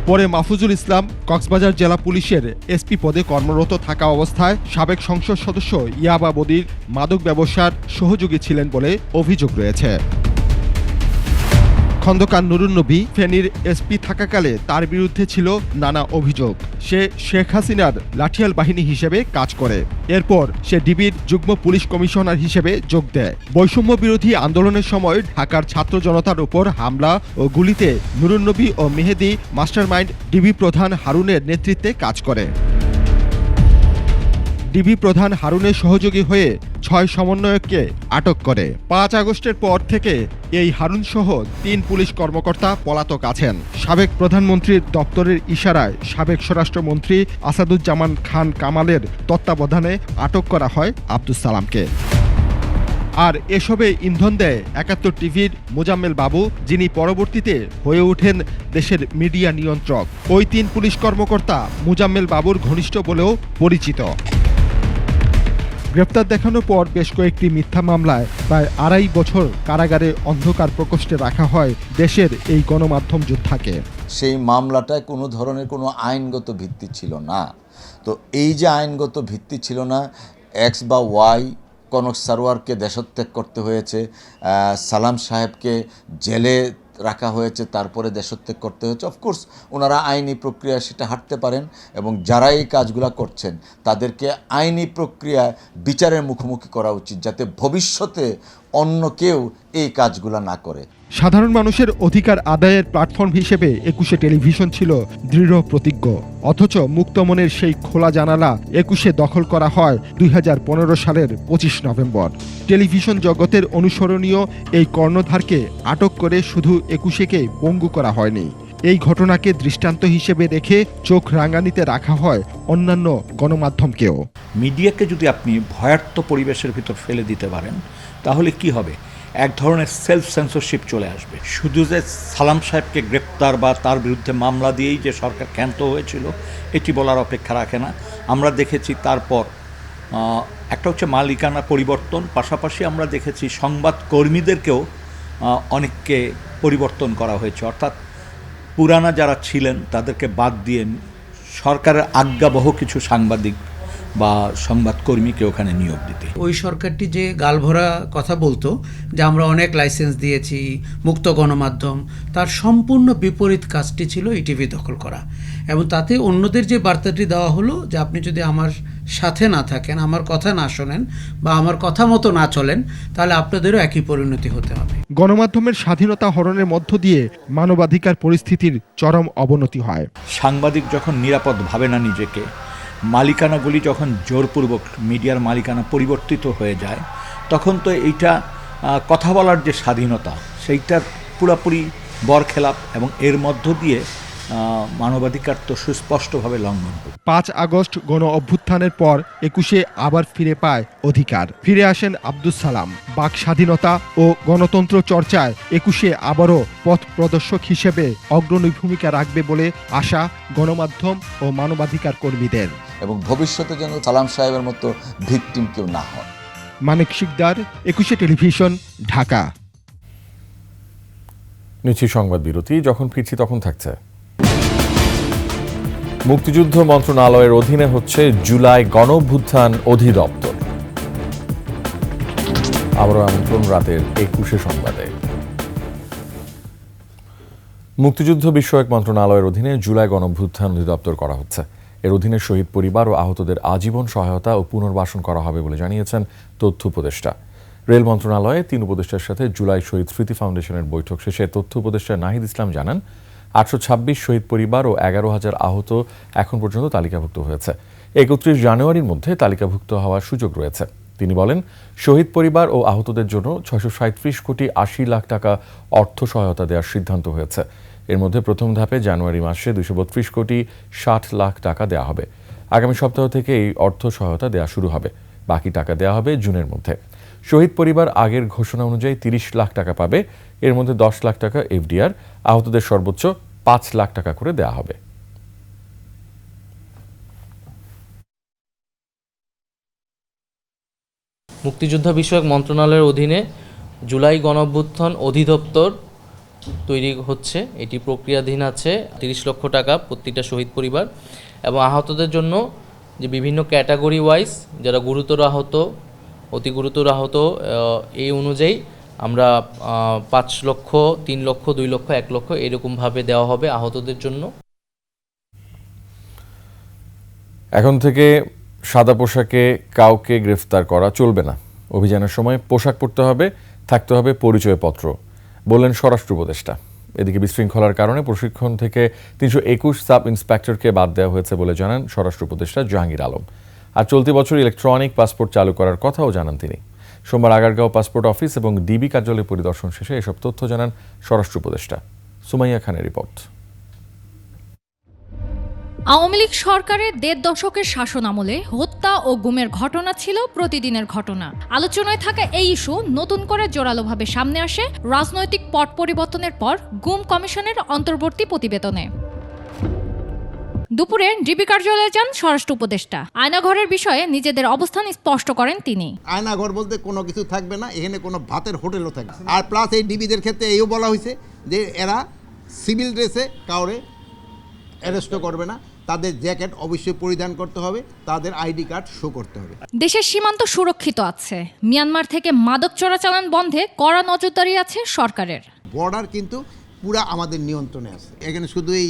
পরে মাহফুজুল ইসলাম কক্সবাজার জেলা পুলিশের এসপি পদে কর্মরত থাকা অবস্থায় সাবেক সংসদ সদস্য ইয়াবা বদির মাদক ব্যবসার সহযোগী ছিলেন বলে অভিযোগ রয়েছে। খন্দকার নুরুন নবী ফেনীর এসপি থাকাকালে তার বিরুদ্ধে ছিল নানা অভিযোগ। সে শেখ হাসিনার লাঠিয়াল বাহিনী হিসেবে কাজ করে। এরপর সে ডিবির যুগ্ম পুলিশ কমিশনার হিসেবে যোগ দেয়। বৈষম্য বিরোধী আন্দোলনের সময় ঢাকার ছাত্র জনতার উপর হামলা ও গুলিতে নুরুন নবী ও মেহেদী মাস্টারমাইন্ড ডিবি প্রধান হারুনের নেতৃত্বে কাজ করে। ডিবি প্রধান হারুনের সহযোগী হয়ে 6 সমন্বয়ককে আটক করে। 5 আগস্টের পর থেকে এই হারুন সহ 3 পুলিশ কর্মকর্তা পলাতক আছেন। সাবেক প্রধানমন্ত্রীর দপ্তরের ইশারায় সাবেক স্বরাষ্ট্রমন্ত্রী আসাদুজ্জামান খান কামালের তত্ত্বাবধানে আটক করা হয় আব্দুস সালামকে। আর এসবে ইন্ধন দেয় 71 টিভির মোজাম্মেল বাবু, যিনি পরবর্তীতে হয়ে ওঠেন দেশের মিডিয়া নিয়ন্ত্রক। ওই 3 পুলিশ কর্মকর্তা মোজাম্মেল বাবুর ঘনিষ্ঠ বলেও পরিচিত। গ্রেপ্তার দেখানোর পর বেশ কয়েকটি মিথ্যা মামলায় প্রায় 2.5 বছর কারাগারে অন্ধকার প্রকোষ্ঠে রাখা হয় দেশের এই গণমাধ্যম যোদ্ধাকে। সেই মামলাটায় কোনো ধরনের কোনো আইনগত ভিত্তি ছিল না। তো এই যে আইনগত ভিত্তি ছিল না, এক্স বা ওয়াই কনক সারোয়ারকে দেশত্যাগ করতে হয়েছে, সালাম সাহেবকে জেলে রাখা হয়েছে, তারপরে দেশত্যাগ করতে হয়েছে। অফকোর্স ওনারা আইনি প্রক্রিয়া সেটা হাঁটতে পারেন, এবং যারা এই কাজগুলো করছেন তাদেরকে আইনি প্রক্রিয়ায় বিচারের মুখোমুখি করা উচিত, যাতে ভবিষ্যতে অন্য কেউ এই কাজগুলো না করে। সাধারণ মানুষের অধিকার আদায়ের প্ল্যাটফর্ম হিসেবে 21শে টেলিভিশন ছিল দৃঢ় প্রতিজ্ঞ। অথচ মুক্তমনের সেই খোলা জানালা 21শে দখল করা হয় 2015 সালের 25 নভেম্বর। টেলিভিশন জগতের অনুসরণীয় এই কর্ণধারকে আটক করে শুধু 21কে পঙ্গু করা হয়নি, এই ঘটনাকে দৃষ্টান্ত হিসেবে রেখে চোখ রাঙানিতে রাখা হয় অন্যান্য গণমাধ্যমকেও। মিডিয়াকে যদি আপনি ভয়ার্থ পরিবেশের ভিতর ফেলে দিতে পারেন, তাহলে কি হবে? এক ধরনের সেলফ সেন্সরশিপ চলে আসবে। শুধু যে সালাম সাহেবকে গ্রেপ্তার বা তার বিরুদ্ধে মামলা দিয়েই যে সরকার ক্ষান্ত হয়েছিল এটি বলার অপেক্ষা রাখে না। আমরা দেখেছি তারপর একটা হচ্ছে মালিকানা পরিবর্তন, পাশাপাশি আমরা দেখেছি সংবাদ কর্মীদেরকেও অনেককে পরিবর্তন করা হয়েছে। অর্থাৎ পুরানা যারা ছিলেন তাদেরকে বাদ দিয়ে সরকারের আজ্ঞাবহ কিছু সাংবাদিক বা সংবাদকর্মীকে ওখানে নিয়োগ দিতে। ওই সরকারটি যে গালভরা কথা বলতো যে আমরা অনেক লাইসেন্স দিয়েছি, মুক্ত গণমাধ্যম, তার সম্পূর্ণ বিপরীত কাজটি ছিল ইটিভি দখল করা। এবং তাতে অন্যদের যে বার্তাটি দেওয়া হলো যে আপনি যদি আমার সাথে না থাকেন, আমার কথা না শোনেন বা আমার কথা মতো না চলেন, তাহলে আপনাদেরও একই পরিণতি হতে হবে। গণমাধ্যমের স্বাধীনতা হরণের মধ্য দিয়ে মানবাধিকার পরিস্থিতির চরম অবনতি হয়। সাংবাদিক যখন নিরাপদ ভাবে না নিজেকে, মালিকানাগুলি যখন জোরপূর্বক মিডিয়ার মালিকানা পরিবর্তিত হয়ে যায়, তখন তো এইটা কথা বলার যে স্বাধীনতা সেইটার পুরোপুরি বরখেলাপ, এবং এর মধ্য দিয়ে মানবাধিকার তো সুস্পষ্টভাবে লঙ্ঘন করে। 5 আগস্ট গণ অভ্যুত্থানের পর 21শে আবার ফিরে পায় অধিকার। ফিরে আসেন আব্দুস সালাম। বাক স্বাধীনতা ও গণতন্ত্র চর্চায় 21শে আবারও পথ প্রদর্শক হিসেবে অগ্রণী ভূমিকা রাখবে বলে আশা গণমাধ্যম ও মানবাধিকার কর্মীদের। এবং ভবিষ্যতে যেন সালাম সাহেবের মতো ভিকটিম কেউ না হয়। মানিক শিকদার, 21শে টেলিভিশন, ঢাকা। নিচ্ছি সংবাদ বিরতি, যখন ফিরছি তখন থাকছে। মুক্তিযুদ্ধ মন্ত্রণালয়ের অধীনে হচ্ছে জুলাই গণঅভ্যুত্থান অধিদপ্তর। আবারও আমন্ত্রণ রাতের 21শে সংবাদে। মুক্তিযুদ্ধ বিষয়ক মন্ত্রণালয়ের অধীনে জুলাই গণঅভ্যুত্থান অধিদপ্তর করা হচ্ছে। এর অধীনে শহীদ পরিবার ও আহতদের আজীবন সহায়তা ও পুনর্বাসন করা হবে বলে জানিয়েছেন তথ্য উপদেষ্টা। রেল মন্ত্রণালয়ে 3 উপদেষ্টার সাথে জুলাই শহীদ স্মৃতি ফাউন্ডেশনের বৈঠক শেষে তথ্য উপদেষ্টা নাহিদ ইসলাম জানান, 826 শহীদ পরিবার ও 11,000 আহত এখন পর্যন্ত তালিকাভুক্ত হয়েছে। 31 জানুয়ারির মধ্যে তালিকাভুক্ত হওয়ার সুযোগ রয়েছে। তিনি বলেন, শহীদ পরিবার ও আহতদের জন্য 637 কোটি 80 লাখ টাকা অর্থ সহায়তা দেওয়ার সিদ্ধান্ত হয়েছে। এর মধ্যে প্রথম ধাপে জানুয়ারি মাসে 232 কোটি 60 লাখ টাকা দেওয়া হবে। আগামী সপ্তাহ থেকে এই অর্থ সহায়তা দেওয়া শুরু হবে। বাকি টাকা দেওয়া হবে জুনের মধ্যে। শহীদ পরিবার আগের ঘোষণা অনুযায়ী 30 লাখ টাকা পাবে। এর মধ্যে 10 লাখ টাকা এফডিআর, আহতদের সর্বোচ্চ 5 লাখ টাকা করে দেওয়া হবে। মুক্তিযুদ্ধ বিষয়ক মন্ত্রণালয়ের অধীনে জুলাই গণঅভ্যুত্থান অধিদপ্তর তৈরি হচ্ছে। এটি প্রক্রিয়াধীন আছে। 30 লক্ষ টাকা প্রত্যেকটা শহীদ পরিবার এবং আহতদের জন্য যে বিভিন্ন ক্যাটাগরি ওয়াইজ, যারা গুরুতর আহত, অতি গুরুতর আহত, এই অনুযায়ী আমরা 5 লক্ষ, 3 লক্ষ, 2 লক্ষ, 1 লক্ষ এরকমভাবে দেওয়া হবে আহতদের জন্য। এখন থেকে সাদা পোশাকে কাউকে গ্রেফতার করা চলবে না। অভিযানের সময় পোশাক পরতে হবে, থাকতে হবে পরিচয়পত্র, বললেন স্বরাষ্ট্র উপদেষ্টা। এদিকে বিশৃঙ্খলার কারণে প্রশিক্ষণ থেকে 321 সাব ইন্সপেক্টরকে বাদ দেওয়া হয়েছে বলে জানান স্বরাষ্ট্র উপদেষ্টা জাহাঙ্গীর আলম। আর চলতি বছর ইলেকট্রনিক পাসপোর্ট চালু করার কথাও জানান তিনি। সোমবার আগারগাঁও পাসপোর্ট অফিস এবং ডিবি কার্যালয় পরিদর্শন শেষে এসব তথ্য জানান স্বরাষ্ট্র উপদেষ্টা। সুমাইয়া খানের রিপোর্ট। আওয়ামী লীগ সরকারের 1.5 দশকের শাসন আমলে হত্যা ও গুমের ঘটনা ছিল প্রতিদিনের ঘটনা। আলোচনায় থাকা এই ইস্যু নতুন করে জোরালোভাবে সামনে আসে রাজনৈতিক পট পরিবর্তনের পর গুম কমিশনের অন্তর্বর্তী প্রতিবেদনে। দুপুরে ডিবি কার্যালয়ে যান স্বরাষ্ট্র উপদেষ্টা। আয়নাঘরের বিষয়ে নিজেদের অবস্থান স্পষ্ট করেন তিনি। আয়নাঘর বলতে কোনো কিছু থাকবে না, এখানে কোনো ভাতের হোটেলও থাকবে। আর প্লাস এই ডিবিদের ক্ষেত্রে এইও বলা হয়েছে যে এরা সিভিল ড্রেসে কাউরে অ্যারেস্টও করবে না, তাদের জ্যাকেট অবশ্যই পরিধান করতে হবে, তাদের আইডি কার্ড শো করতে হবে। দেশের সীমান্ত সুরক্ষিত আছে। মিয়ানমার থেকে মাদক চোরাচালান বন্ধে কড়া নজরদারি আছে সরকারের। বর্ডার কিন্তু পুরা আমাদের নিয়ন্ত্রণে আছে। এখানে শুধু এই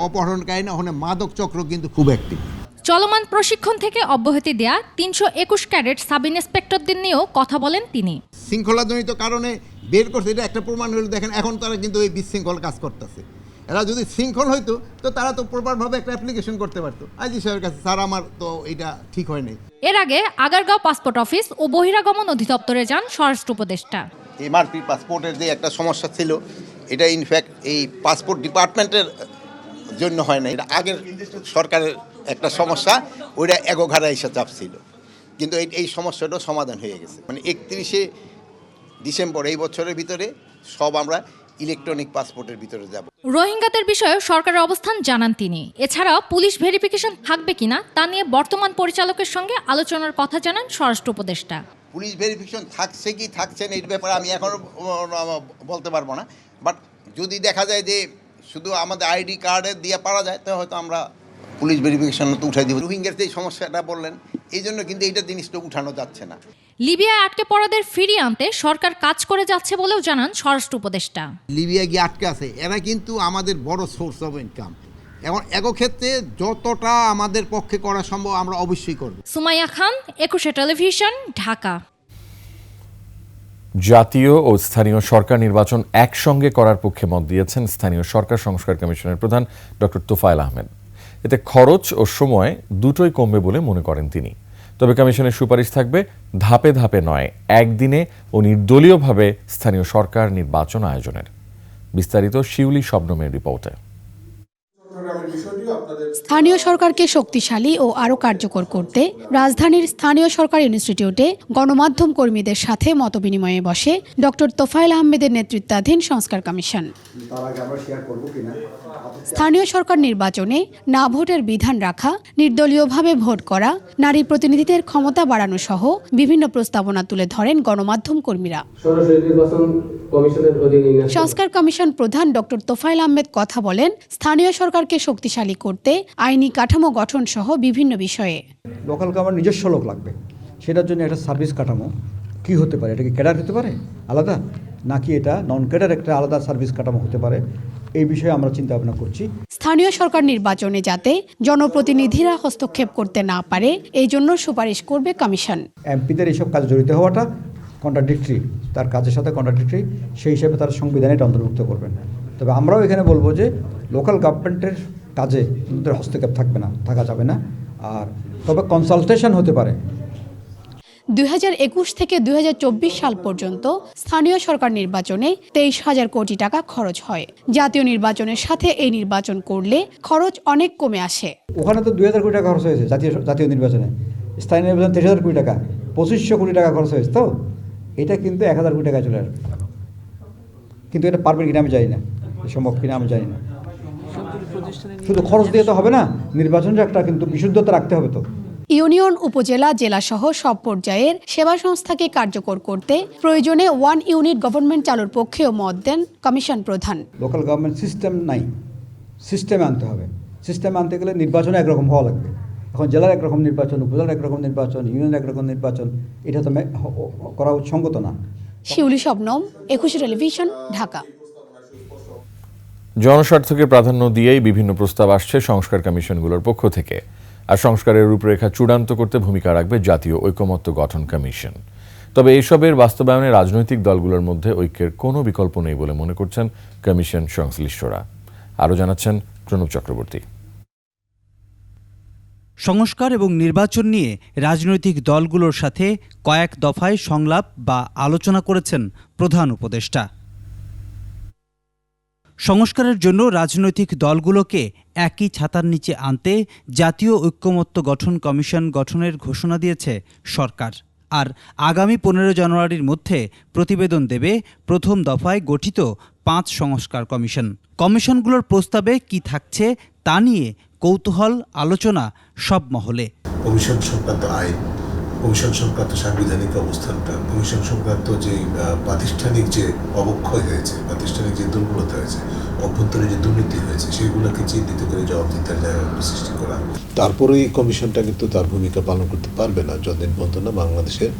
অপহরণকারী না, ওখানে মাদক চক্র কিন্তু খুব অ্যাক্টিভ। চলমান প্রশিক্ষণ থেকে অব্যাহতি দেয়া 321 ক্যাডেট সাব ইন্সপেক্টরদের নিয়েও কথা বলেন তিনি। শৃঙ্খলাজনিত কারণে বের করছে, এটা একটা প্রমাণ হলো। দেখেন এখন তারা কিন্তু এই বিশৃঙ্খল কাজ করতেছে। এরা যদি শৃঙ্খল হইতো তো তারা তো প্রপারভাবে একটা অ্যাপ্লিকেশন করতে পারতো আইজি সাহেবের কাছে, স্যার আমার তো এটা ঠিক হয় নাই। এর আগে আগারগাঁও পাসপোর্ট অফিস ও বহিরাগমন অধিদপ্তরে যান স্বরাষ্ট্র উপদেষ্টা। এমআরপি পাসপোর্টের যে একটা সমস্যা ছিল, এটা ইনফ্যাক্ট এই পাসপোর্ট ডিপার্টমেন্টের জন্য হয় না, এটা আগের সরকারের একটা সমস্যা, ওইটা এগোঘাড়া এসে চাপ ছিল। কিন্তু এই সমস্যাটা সমাধান হয়ে গেছে। মানে 31শে ডিসেম্বর এই বছরের ভিতরে সব আমরা ইলেকট্রনিক পাসপোর্টের ভিতরে যাব। রোহিঙ্গাদের বিষয়ে সরকারের অবস্থান জানান তিনি। এছাড়াও পুলিশ ভেরিফিকেশন থাকবে কিনা তা নিয়ে বর্তমান পরিচালকের সঙ্গে আলোচনার কথা জানান স্বরাষ্ট্র উপদেষ্টা। পুলিশ ভেরিফিকেশন থাকছে কি থাকছে না, এর ব্যাপারে আমি এখনও বলতে পারবো না। বাট যদি দেখা যায় যে শুধু আমাদের আইডি কার্ডে দিয়ে পারা যায়, তো হয়তো আমরা পুলিশ ভেরিফিকেশন তো উঠাই দিব। রোহিঙ্গার যে সমস্যাটা বললেন, এই জন্য কিন্তু এইটা জিনিসটা উঠানো যাচ্ছে না। লিবিয়ায় আটকে পড়াদের ফিরিয়ে আনতে সরকার কাজ করে যাচ্ছে বলেও জানান স্বরাষ্ট্র উপদেষ্টা। লিবিয়া গিয়ে আটকে আছে, এরা কিন্তু আমাদের বড় সোর্স অফ ইনকাম। এখন ক্ষেত্রে যতটা আমাদের পক্ষে করা সম্ভব আমরা অবশ্যই করব। সুমাইয়া খান, 21 টেলিভিশন, ঢাকা। জাতীয় ও স্থানীয় সরকার নির্বাচন একসঙ্গে করার পক্ষে মত দিয়েছেন স্থানীয় সরকার সংস্কার কমিশনের প্রধান ডক্টর তোফায়েল আহমেদ। এতে খরচ ও সময় দুটোই কমবে বলে মনে করেন তিনি। তবে কমিশনের সুপারিশ থাকবে ধাপে ধাপে নয়, একদিনে ও নির্দলীয়ভাবে স্থানীয় সরকার নির্বাচন আয়োজনের। বিস্তারিত শিউলি শবনমের রিপোর্টে। স্থানীয় সরকারকে শক্তিশালী ও আরও কার্যকর করতে রাজধানীর স্থানীয় সরকার ইনস্টিটিউটে গণমাধ্যম কর্মীদের সাথে মতবিনিময়ে বসে ডক্টর তোফায়েল আহমেদের নেতৃত্বাধীন সংস্কার কমিশন। স্থানীয় সরকার নির্বাচনে না ভোটের বিধান রাখা, নির্দলীয়ভাবে ভোট করা, নারী প্রতিনিধিদের ক্ষমতা বাড়ানো সহ বিভিন্ন প্রস্তাবনা তুলে ধরেন গণমাধ্যম কর্মীরা। সংস্কার কমিশন প্রধান ডক্টর তোফায়েল আহমেদ কথা বলেন স্থানীয় সরকারকে শক্তিশালী করতে আইনি কাঠামো গঠন সহ বিভিন্ন বিষয়ে। লোকাল গভর্নমেন্ট নিজস্ব লোক লাগবে, সেটার জন্য একটা সার্ভিস কাঠামো কি হতে পারে? এটা কি ক্যাডার হতে পারে আলাদা, নাকি এটা নন ক্যাডার একটা আলাদা সার্ভিস কাঠামো হতে পারে? এই বিষয়ে আমরা চিন্তা ভাবনা করছি। স্থানীয় সরকার নির্বাচনে যাতে জনপ্রতিনিধিরা হস্তক্ষেপ করতে না পারে, এই জন্য সুপারিশ করবে কমিশন। এমপিদের এইসব কাজে জড়িত হওয়াটা কন্ট্রাডিক্টরি, তার কাজের সাথে কন্ট্রাডিক্টরি, সেই হিসেবে তারা সংবিধানে এটা অন্তর্ভুক্ত করবেন। তবে আমরাও এখানে বলবো যে লোকাল গভর্নমেন্টের কাজে তাদের হস্তক্ষেপ থাকবে না, থাকা যাবে না। আর তবে কনসালটেশন হতে পারে। 2021 থেকে 2024 সাল পর্যন্ত স্থানীয় সরকার নির্বাচনে 23,000 কোটি টাকা খরচ হয়। জাতীয় নির্বাচনের সাথে এই নির্বাচন করলে খরচ অনেক কমে আসে। ওখানে তো 2,000 কোটি টাকা খরচ হয়েছে জাতীয় নির্বাচনে, স্থানীয় নির্বাচনে 23,000 কোটি টাকা, 2500 কোটি টাকা খরচ হয়েছে। তো এটা কিন্তু 1,000 কোটি টাকা চলে আসবে। কিন্তু এটা পারবেন কিনা আমি জানি না, সম্ভব কিনা আমি জানি না। শুধু খরচ দিয়ে তো হবে না, নির্বাচনের একটা কিন্তু বিশুদ্ধতা রাখতে হবে। তো ইউনিয়ন, উপজেলা, জেলা সহ সব পর্যায়ের সেবা সংস্থাকে কার্যকর করতে প্রয়োজনে 1 ইউনিট গভর্নমেন্ট চালুর পক্ষেও মত দেন কমিশন প্রধান। লোকাল গভর্নমেন্ট সিস্টেম নাই, সিস্টেমে আনতে হবে। সিস্টেমে আনতে গেলে নির্বাচন একরকম হওয়া লাগবে। এখন জেলার একরকম নির্বাচন, উপজেলার একরকম নির্বাচন, ইউনিয়নের একরকম নির্বাচন, এটা তো করা সঙ্গত না। শিউলি শবনম, 21 টেলিভিশন, ঢাকা। জনস্বার্থকে প্রাধান্য দিয়েই বিভিন্ন প্রস্তাব আসছে সংস্কার কমিশনগুলোর পক্ষ থেকে। আর সংস্কারের রূপরেখা চূড়ান্ত করতে ভূমিকা রাখবে জাতীয় ঐকমত্য গঠন কমিশন। তবে এইসবের বাস্তবায়নে রাজনৈতিক দলগুলোর মধ্যে ঐক্যের কোনো বিকল্প নেই বলে মনে করছেন কমিশন সংশ্লিষ্টরা। আরও জানাচ্ছেন প্রণব চক্রবর্তী। সংস্কার এবং নির্বাচন নিয়ে রাজনৈতিক দলগুলোর সাথে কয়েক দফায় সংলাপ বা আলোচনা করেছেন প্রধান উপদেষ্টা। সংস্কারের জন্য রাজনৈতিক দলগুলোকে একই ছাতার নিচে আনতে জাতীয় ঐকমত্য গঠন কমিশন গঠনের ঘোষণা দিয়েছে সরকার। আর আগামী 15 জানুয়ারির মধ্যে প্রতিবেদন দেবে প্রথম দফায় গঠিত 5 সংস্কার কমিশন। কমিশনগুলোর প্রস্তাবে কি থাকছে তা নিয়ে কৌতূহল আলোচনা সব মহলে। কমিশন সংক্রান্ত আইন, কমিশন সংক্রান্ত সাংবিধানিক অবস্থানটা, কমিশন সংক্রান্ত যে প্রাতিষ্ঠানিক যে অবক্ষয় হয়েছে, প্রাতিষ্ঠানিক যে দুর্বলতা হয়েছে, অভ্যন্তরে যে দুর্নীতি হয়েছে, সেগুলোকে চিহ্নিত করে জবাবদিহিতার জায়গা সৃষ্টি করা। তারপরে এই কমিশনটা কিন্তু তার ভূমিকা পালন করতে পারবে না যতদিন পর্যন্ত না বাংলাদেশের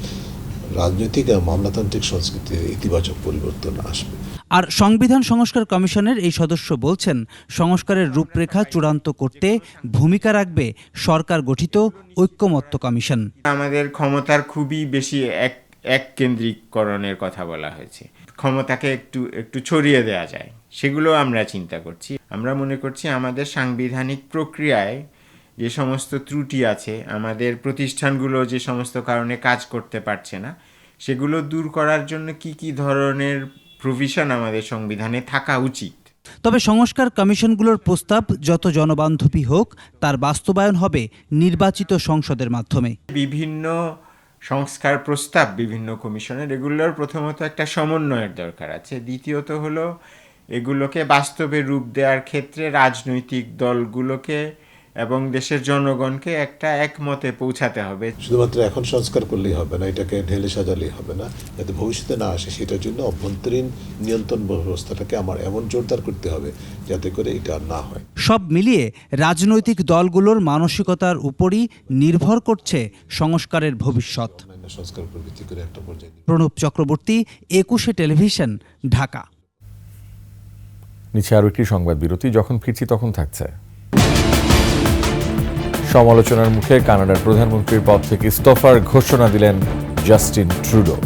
রাজনৈতিক এবং আমলাতান্ত্রিক সংস্কৃতির ইতিবাচক পরিবর্তন আসবে। আর সংবিধান সংস্কার কমিশনের এই সদস্য বলছেন, সংস্কারের রূপরেখা চূড়ান্ত করতে ভূমিকা রাখবে সরকার গঠিত ঐকমত্য কমিশন। আমাদের ক্ষমতার খুবই বেশি এক কেন্দ্রিককরণের কথা বলা হয়েছে। ক্ষমতাকে একটু ছড়িয়ে দেওয়া যায়, সেগুলো আমরা চিন্তা করছি। আমরা মনে করছি আমাদের সাংবিধানিক প্রক্রিয়ায় যে সমস্ত ত্রুটি আছে, আমাদের প্রতিষ্ঠানগুলো যে সমস্ত কারণে কাজ করতে পারছে না, সেগুলো দূর করার জন্য কি ধরনের প্রভিশন আমাদের সংবিধানে থাকা উচিত। তবে সংস্কার কমিশনগুলোর প্রস্তাব যত জনবান্ধবী হোক, তার বাস্তবায়ন হবে নির্বাচিত সংসদের মাধ্যমে। বিভিন্ন সংস্কার প্রস্তাব বিভিন্ন কমিশনের, এগুলোর প্রথমত একটা সমন্বয়ের দরকার আছে। দ্বিতীয়ত হলো এগুলোকে বাস্তবে রূপ দেওয়ার ক্ষেত্রে রাজনৈতিক দলগুলোকে এবং দেশের জনগণকে একটা একমতে পৌঁছাতে হবে। শুধুমাত্র এখন সংস্কার করলেই হবে না, এটাকে ঢেলে সাজালেই হবে না, যাতে ভবিষ্যতে না আসে সেটার জন্য অভ্যন্তরীণ নিয়ন্ত্রণ ব্যবস্থাটাকে আমার এমন জোরদার করতে হবে যাতে করে এটা আর না হয়। সব মিলিয়ে রাজনৈতিক দলগুলোর মানসিকতার উপরই নির্ভর করছে সংস্কারের ভবিষ্যৎ। সংস্কার উপর ভিত্তি করে একটা পর্যায়ে। প্রণব চক্রবর্তী, 21 টেলিভিশন, ঢাকা। নিচে আরও একটি সংবাদ বিরতি, যখন ফিরছি তখন থাকছে। সমালোচনার মুখে কানাডার প্রধানমন্ত্রীর পদ থেকে ইস্তফার ঘোষণা দিলেন জাস্টিন ট্রুডো।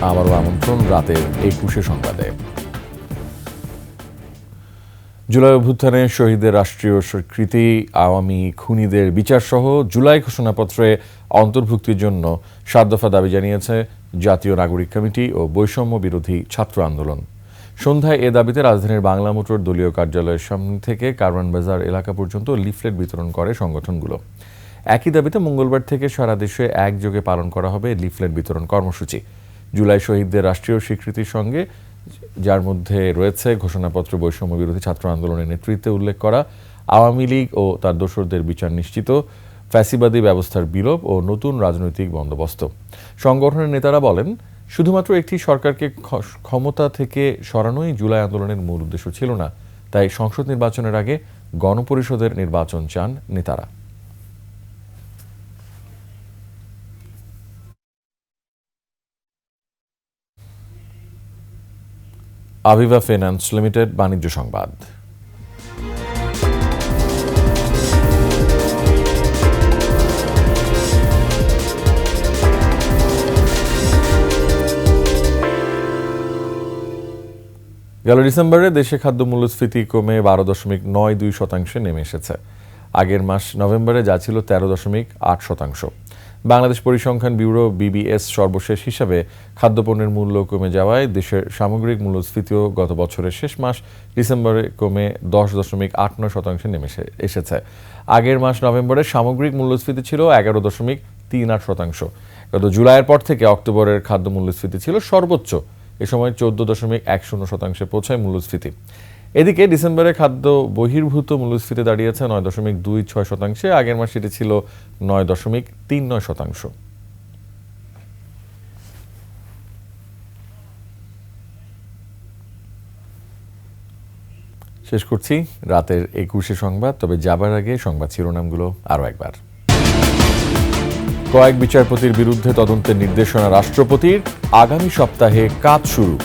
আবারও আমন্ত্রণ রাতের 21 সংবাদে। জুলাই অভ্যুত্থানে শহীদদের রাষ্ট্রীয় স্বীকৃতি, আওয়ামী খুনিদের বিচার সহ জুলাই ঘোষণাপত্রে অন্তর্ভুক্তির জন্য 7 দফা দাবি জানিয়েছে জাতীয় নাগরিক কমিটি ও বৈষম্য বিরোধী ছাত্র আন্দোলন। সন্ধ্যায় এ দাবিতে রাজধানীর বাংলা মোটর দলীয় কার্যালয়ের সামনে থেকে কারওয়ান বাজার এলাকা পর্যন্ত লিফলেট বিতরণ করে সংগঠনগুলো। একই দাবিতে মঙ্গলবার থেকে সারা দেশে একযোগে পালন করা হবে লিফলেট বিতরণ কর্মসূচি। জুলাই শহীদদের রাষ্ট্রীয় স্বীকৃতির সঙ্গে, যার মধ্যে রয়েছে ঘোষণাপত্র, বৈষম্য বিরোধী ছাত্র আন্দোলনের নেতৃত্বে উল্লেখ করা আওয়ামী লীগ ও তার দোসরদের বিচার নিশ্চিত, ফ্যাসিবাদী ব্যবস্থার বিলোপ ও নতুন রাজনৈতিক বন্দোবস্ত। সংগঠনের নেতারা বলেন, শুধুমাত্র একটি সরকারকে ক্ষমতা থেকে সরানোই জুলাই আন্দোলনের মূল উদ্দেশ্য ছিল না, তাই সংসদ নির্বাচনের আগে গণপরিষদের নির্বাচন চান নেতারা। আভিভা ফাইন্যান্স লিমিটেড বাণিজ্য সংবাদ। গেল ডিসেম্বরে দেশে খাদ্য মূল্যস্ফীতি কমে 12.92% নেমে এসেছে। আগের মাস নভেম্বরে যা ছিল 13.8%। বাংলাদেশ পরিসংখ্যান ব্যুরো BBS সর্বশেষ হিসাবে খাদ্যপণ্যের মূল্য কমে যাওয়ায় দেশের সামগ্রিক মূল্যস্ফীতিও গত বছরের শেষ মাস ডিসেম্বরে কমে 10.89% নেমে এসেছে। আগের মাস নভেম্বরে সামগ্রিক মূল্যস্ফীতি ছিল 11.38%। গত জুলাইয়ের পর থেকে অক্টোবরের খাদ্য মূল্যস্ফীতি ছিল সর্বোচ্চ, এ সময় 14.10% পৌঁছায় মূল্যস্ফীতি। এদিকে ডিসেম্বরে খাদ্য বহির্ভূত মূল্যস্ফীতি দাঁড়িয়েছে 9.26%। আগের মাসে এটি ছিল 9.39%। শেষ করছি রাতের 21 সংবাদ, তবে যাবার আগে সংবাদ শিরোনামগুলো আরও একবার। কয়েক বিচারপতির বিরুদ্ধে তদন্তের নির্দেশনা রাষ্ট্রপতির, আগামী সপ্তাহে কাজ শুরু।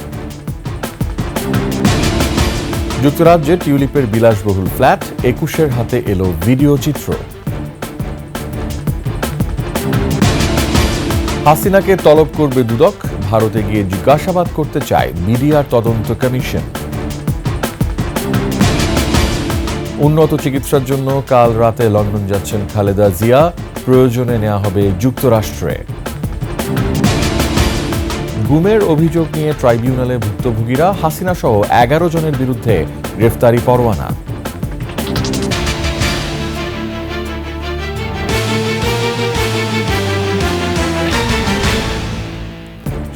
যুক্তরাজ্যে টিউলিপের বিলাসবহুল ফ্ল্যাট, 21-এর হাতে এলো ভিডিও চিত্র। হাসিনাকে তলব করবে দুদক, ভারতে গিয়ে জিজ্ঞাসাবাদ করতে চায় বিডিআর তদন্ত কমিশন। উন্নত চিকিৎসার জন্য কাল রাতে লন্ডন যাচ্ছেন খালেদা জিয়া, প্রয়োজনে নেওয়া হবে যুক্তরাষ্ট্রে। গুমের অভিযোগ নিয়ে ট্রাইব্যুনালে ভুক্তভোগীরা, হাসিনা সহ 11 জনের বিরুদ্ধে গ্রেফতারি পরোয়ানা।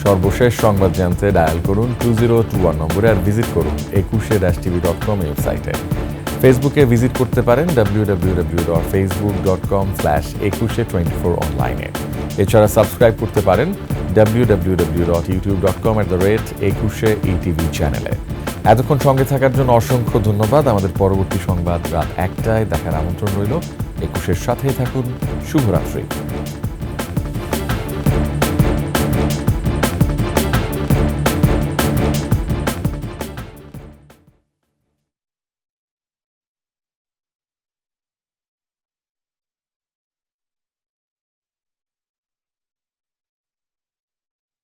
সর্বশেষ সংবাদ জানতে ডায়াল করুন 2021 নম্বরে আর ভিজিট করুন 21-tv.com ওয়েবসাইটে। ফেসবুকে ভিজিট করতে পারেন www.facebook.com/2124 অনলাইনে। এছাড়া সাবস্ক্রাইব করতে পারেন www.youtube.com/21etv চ্যানেলে। এতক্ষণ সঙ্গে থাকার জন্য অসংখ্য ধন্যবাদ। আমাদের পরবর্তী সংবাদ রাত 1টায় দেখার আমন্ত্রণ রইল। 21-এর সাথেই থাকুন। শুভরাত্রি।